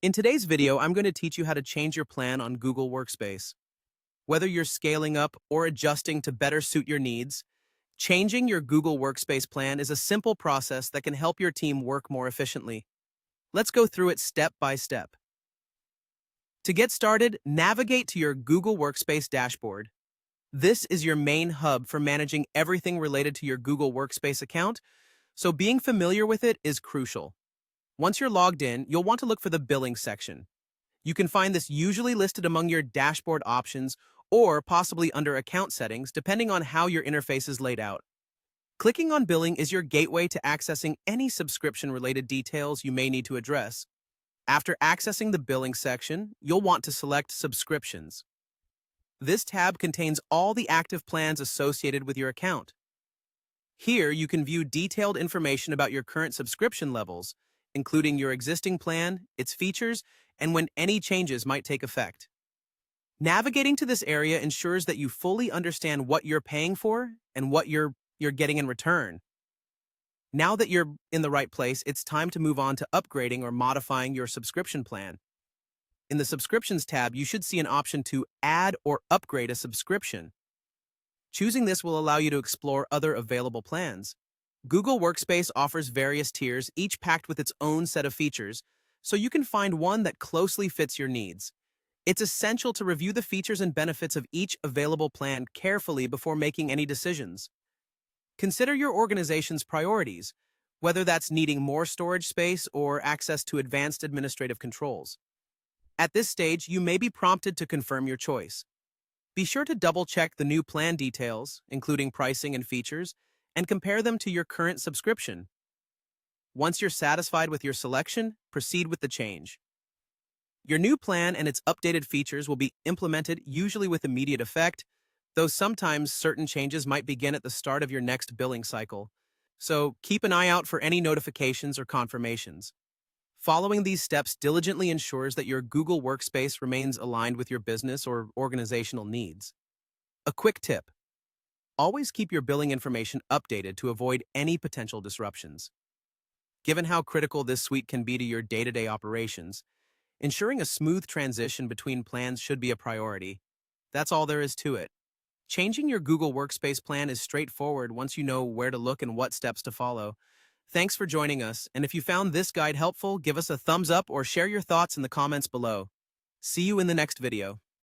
In today's video, I'm going to teach you how to change your plan on Google Workspace. Whether you're scaling up or adjusting to better suit your needs, changing your Google Workspace plan is a simple process that can help your team work more efficiently. Let's go through it step by step. To get started, navigate to your Google Workspace dashboard. This is your main hub for managing everything related to your Google Workspace account, so being familiar with it is crucial. Once you're logged in, you'll want to look for the Billing section. You can find this usually listed among your dashboard options or possibly under Account Settings, depending on how your interface is laid out. Clicking on Billing is your gateway to accessing any subscription-related details you may need to address. After accessing the Billing section, you'll want to select Subscriptions. This tab contains all the active plans associated with your account. Here, you can view detailed information about your current subscription levels, including your existing plan, its features, and when any changes might take effect. Navigating to this area ensures that you fully understand what you're paying for and what you're getting in return. Now that you're in the right place, it's time to move on to upgrading or modifying your subscription plan. In the Subscriptions tab, you should see an option to add or upgrade a subscription. Choosing this will allow you to explore other available plans. Google Workspace offers various tiers, each packed with its own set of features, so you can find one that closely fits your needs. It's essential to review the features and benefits of each available plan carefully before making any decisions. Consider your organization's priorities, whether that's needing more storage space or access to advanced administrative controls. At this stage, you may be prompted to confirm your choice. Be sure to double-check the new plan details, including pricing and features, and compare them to your current subscription. Once you're satisfied with your selection, proceed with the change. Your new plan and its updated features will be implemented usually with immediate effect, though sometimes certain changes might begin at the start of your next billing cycle. So keep an eye out for any notifications or confirmations. Following these steps diligently ensures that your Google Workspace remains aligned with your business or organizational needs. A quick tip: always keep your billing information updated to avoid any potential disruptions. Given how critical this suite can be to your day-to-day operations, ensuring a smooth transition between plans should be a priority. That's all there is to it. Changing your Google Workspace plan is straightforward once you know where to look and what steps to follow. Thanks for joining us, and if you found this guide helpful, give us a thumbs up or share your thoughts in the comments below. See you in the next video.